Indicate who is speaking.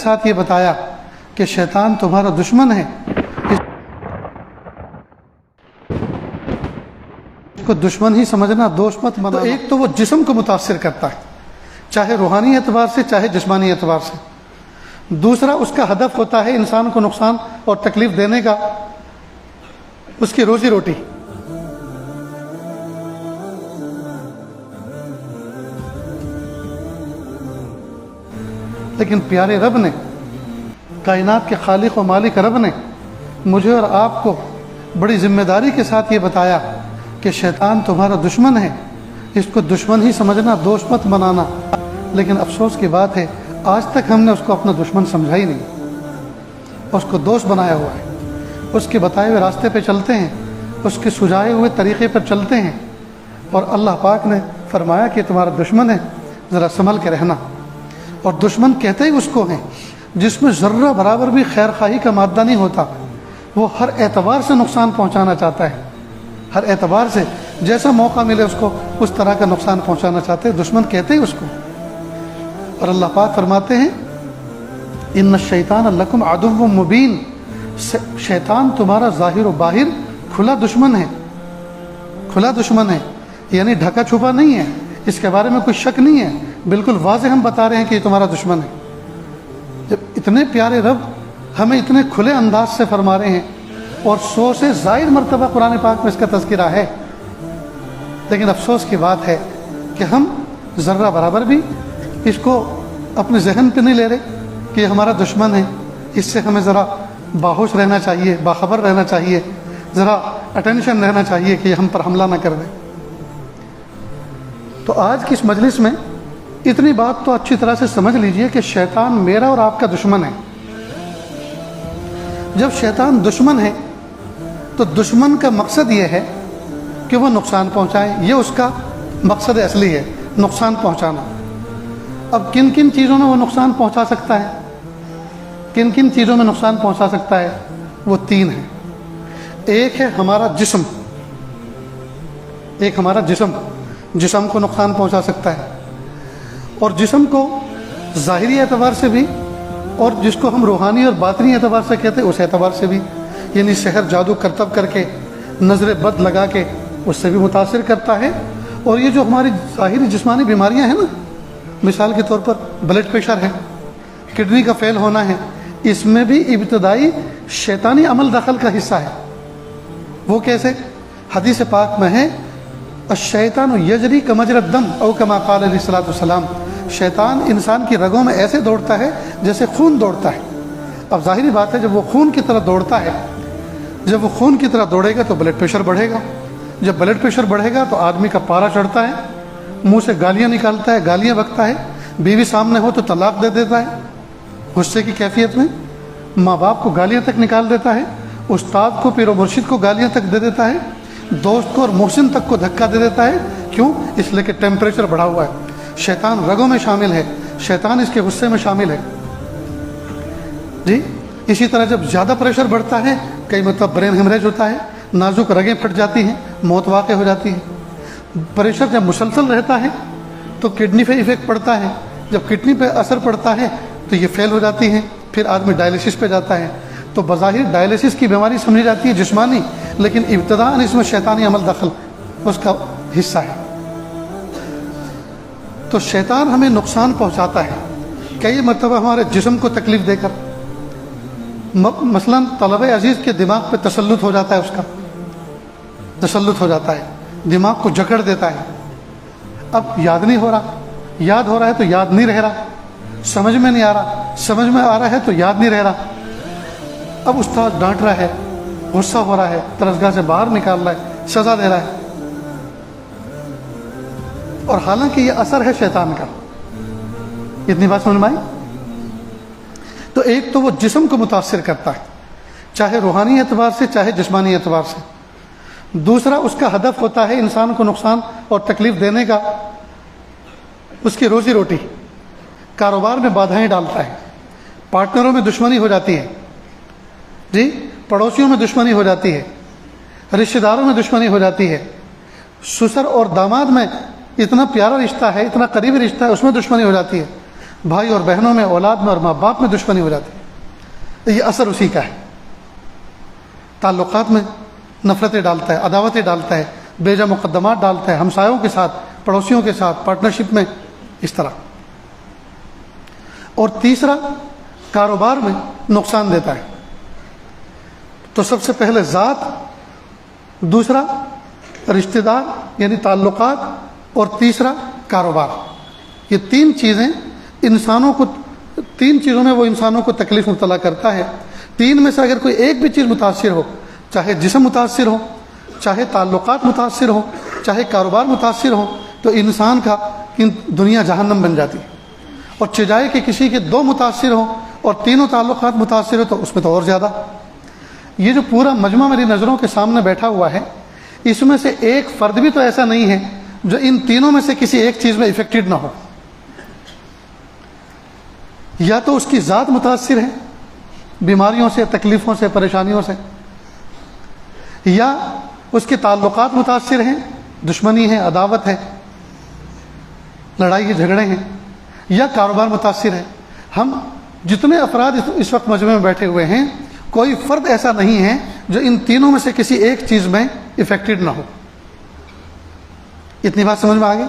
Speaker 1: ساتھ یہ بتایا کہ شیطان تمہارا دشمن ہے، اس کو دشمن ہی سمجھنا، دوست مت بنانا۔ تو ایک تو وہ جسم کو متاثر کرتا ہے، چاہے روحانی اعتبار سے چاہے جسمانی اعتبار سے۔ دوسرا اس کا ہدف ہوتا ہے انسان کو نقصان اور تکلیف دینے کا، اس کی روزی روٹی۔ لیکن پیارے رب نے، کائنات کے خالق و مالک رب نے مجھے اور آپ کو بڑی ذمہ داری کے ساتھ یہ بتایا کہ شیطان تمہارا دشمن ہے، اس کو دشمن ہی سمجھنا، دوست مت بنانا۔ لیکن افسوس کی بات ہے آج تک ہم نے اس کو اپنا دشمن سمجھا ہی نہیں، اس کو دوست بنایا ہوا ہے۔ اس کے بتائے ہوئے راستے پہ چلتے ہیں، اس کے سجھائے ہوئے طریقے پر چلتے ہیں، اور اللہ پاک نے فرمایا کہ تمہارا دشمن ہے، ذرا سنبھل کے رہنا۔ اور دشمن کہتے ہی اس کو ہیں جس میں ذرہ برابر بھی خیر خواہی کا مادہ نہیں ہوتا، وہ ہر اعتبار سے نقصان پہنچانا چاہتا ہے، ہر اعتبار سے جیسا موقع ملے اس کو اس طرح کا نقصان پہنچانا چاہتے ہیں، دشمن کہتے ہی اس کو۔ اور اللہ پاک فرماتے ہیں ان الشیطان لکم عدو مبین، شیطان تمہارا ظاہر و باہر کھلا دشمن ہے، کھلا دشمن ہے، یعنی ڈھکا چھپا نہیں ہے، اس کے بارے میں کوئی شک نہیں ہے، بالکل واضح ہم بتا رہے ہیں کہ یہ تمہارا دشمن ہے۔ جب اتنے پیارے رب ہمیں اتنے کھلے انداز سے فرما رہے ہیں، اور 100 سے زائد مرتبہ قرآن پاک میں اس کا تذکرہ ہے، لیکن افسوس کی بات ہے کہ ہم ذرہ برابر بھی اس کو اپنے ذہن پہ نہیں لے رہے کہ یہ ہمارا دشمن ہے، اس سے ہمیں ذرا باہوش رہنا چاہیے، باخبر رہنا چاہیے، ذرا اٹینشن رہنا چاہیے کہ یہ ہم پر حملہ نہ کر دے۔ تو آج کی اس مجلس میں اتنی بات تو اچھی طرح سے سمجھ لیجئے کہ شیطان میرا اور آپ کا دشمن ہے۔ جب شیطان دشمن ہے تو دشمن کا مقصد یہ ہے کہ وہ نقصان پہنچائے، یہ اس کا مقصد اصلی ہے، نقصان پہنچانا۔ اب کن کن چیزوں میں وہ نقصان پہنچا سکتا ہے، کن کن چیزوں میں نقصان پہنچا سکتا ہے؟ وہ 3 ہیں۔ ایک ہے ہمارا جسم، ایک ہمارا جسم کو نقصان پہنچا سکتا ہے، اور جسم کو ظاہری اعتبار سے بھی، اور جس کو ہم روحانی اور باطنی اعتبار سے کہتے ہیں اس اعتبار سے بھی، یعنی سحر جادو کرتب کر کے، نظر بد لگا کے اس سے بھی متاثر کرتا ہے۔ اور یہ جو ہماری ظاہری جسمانی بیماریاں ہیں نا، مثال کے طور پر بلڈ پریشر ہے، کڈنی کا فیل ہونا ہے، اس میں بھی ابتدائی شیطانی عمل دخل کا حصہ ہے۔ وہ کیسے؟ حدیث پاک میں ہے الشیطان یجری کمجری الدم او کما قال علیہ الصلوۃ والسلام، شیطان انسان کی رگوں میں ایسے دوڑتا ہے جیسے خون دوڑتا ہے۔ اب ظاہری بات ہے جب وہ خون کی طرح دوڑتا ہے، جب وہ خون کی طرح دوڑے گا تو بلڈ پریشر بڑھے گا، جب بلڈ پریشر بڑھے گا تو آدمی کا پارا چڑھتا ہے، منہ سے گالیاں نکالتا ہے، گالیاں بکتا ہے، بیوی سامنے ہو تو طلاق دے دیتا ہے، غصے کی کیفیت میں ماں باپ کو گالیاں تک نکال دیتا ہے، استاد کو، پیر و مرشد کو گالیاں تک دے دیتا ہے، دوست کو اور محسن تک کو دھکا دے دیتا ہے۔ کیوں؟ اس لیے کہ ٹیمپریچر بڑھا ہوا ہے۔ شیطان رگوں میں شامل ہے، شیطان اس کے غصے میں شامل ہے جی۔ اسی طرح جب زیادہ پریشر بڑھتا ہے، کئی مرتبہ برین ہیمریج ہوتا ہے، نازک رگیں پھٹ جاتی ہیں، موت واقع ہو جاتی ہے۔ پریشر جب مسلسل رہتا ہے تو کڈنی پہ ایفیکٹ پڑتا ہے، جب کڈنی پہ اثر پڑتا ہے تو یہ فیل ہو جاتی ہے، پھر آدمی ڈائلیسس پہ جاتا ہے۔ تو بظاہر ڈائلیسس کی بیماری سمجھی جاتی ہے جسمانی، لیکن ابتداءً اس میں شیطانی عمل دخل اس کا حصہ ہے۔ تو شیطان ہمیں نقصان پہنچاتا ہے کئی مرتبہ ہمارے جسم کو تکلیف دے کر، مثلا طلب عزیز کے دماغ پہ تسلط ہو جاتا ہے، اس کا تسلط ہو جاتا ہے، دماغ کو جکڑ دیتا ہے۔ اب یاد نہیں ہو رہا، یاد ہو رہا ہے تو یاد نہیں رہ رہا، سمجھ میں نہیں آ رہا، سمجھ میں آ رہا ہے تو یاد نہیں رہ رہا۔ اب استاد ڈانٹ رہا ہے، غصہ ہو رہا ہے، درسگاہ سے باہر نکال رہا ہے، سزا دے رہا ہے، اور حالانکہ یہ اثر ہے شیطان کا۔ اتنی بات سمجھ میں آئی؟ تو ایک تو وہ جسم کو متاثر کرتا ہے، چاہے روحانی اعتبار سے چاہے جسمانی اعتبار سے۔ دوسرا اس کا ہدف ہوتا ہے انسان کو نقصان اور تکلیف دینے کا، اس کی روزی روٹی، کاروبار میں بادھائیں ڈالتا ہے، پارٹنروں میں دشمنی ہو جاتی ہے جی، پڑوسیوں میں دشمنی ہو جاتی ہے، رشتہ داروں میں دشمنی ہو جاتی ہے، سسر اور داماد میں اتنا پیارا رشتہ ہے، اتنا قریبی رشتہ ہے، اس میں دشمنی ہو جاتی ہے۔ بھائی اور بہنوں میں، اولاد میں اور ماں باپ میں دشمنی ہو جاتی ہے، یہ اثر اسی کا ہے۔ تعلقات میں نفرتیں ڈالتا ہے، عداوتیں ڈالتا ہے، بیجا مقدمات ڈالتا ہے، ہمسایوں کے ساتھ، پڑوسیوں کے ساتھ، پارٹنرشپ میں، اس طرح۔ اور تیسرا، کاروبار میں نقصان دیتا ہے۔ تو سب سے پہلے ذات، دوسرا رشتہ دار یعنی تعلقات، اور تیسرا کاروبار۔ یہ تین چیزیں انسانوں کو، تین چیزوں میں وہ انسانوں کو تکلیف مبتلا کرتا ہے۔ تین میں سے اگر کوئی ایک بھی چیز متاثر ہو، چاہے جسم متاثر ہو، چاہے تعلقات متاثر ہو، چاہے کاروبار متاثر ہو، تو انسان کا دنیا جہنم بن جاتی ہے۔ اور چجائے کہ کسی کے دو متاثر ہوں اور تینوں تعلقات متاثر ہو تو اس میں تو اور زیادہ۔ یہ جو پورا مجمع میری نظروں کے سامنے بیٹھا ہوا ہے، اس میں سے ایک فرد بھی تو ایسا نہیں ہے جو ان تینوں میں سے کسی ایک چیز میں افیکٹڈ نہ ہو۔ یا تو اس کی ذات متاثر ہے بیماریوں سے، تکلیفوں سے، پریشانیوں سے، یا اس کے تعلقات متاثر ہیں، دشمنی ہے، عداوت ہے، لڑائی جھگڑے ہیں، یا کاروبار متاثر ہے۔ ہم جتنے افراد اس وقت مجمع میں بیٹھے ہوئے ہیں، کوئی فرد ایسا نہیں ہے جو ان تینوں میں سے کسی ایک چیز میں افیکٹڈ نہ ہو۔ اتنی بات سمجھ میں آ گئی؟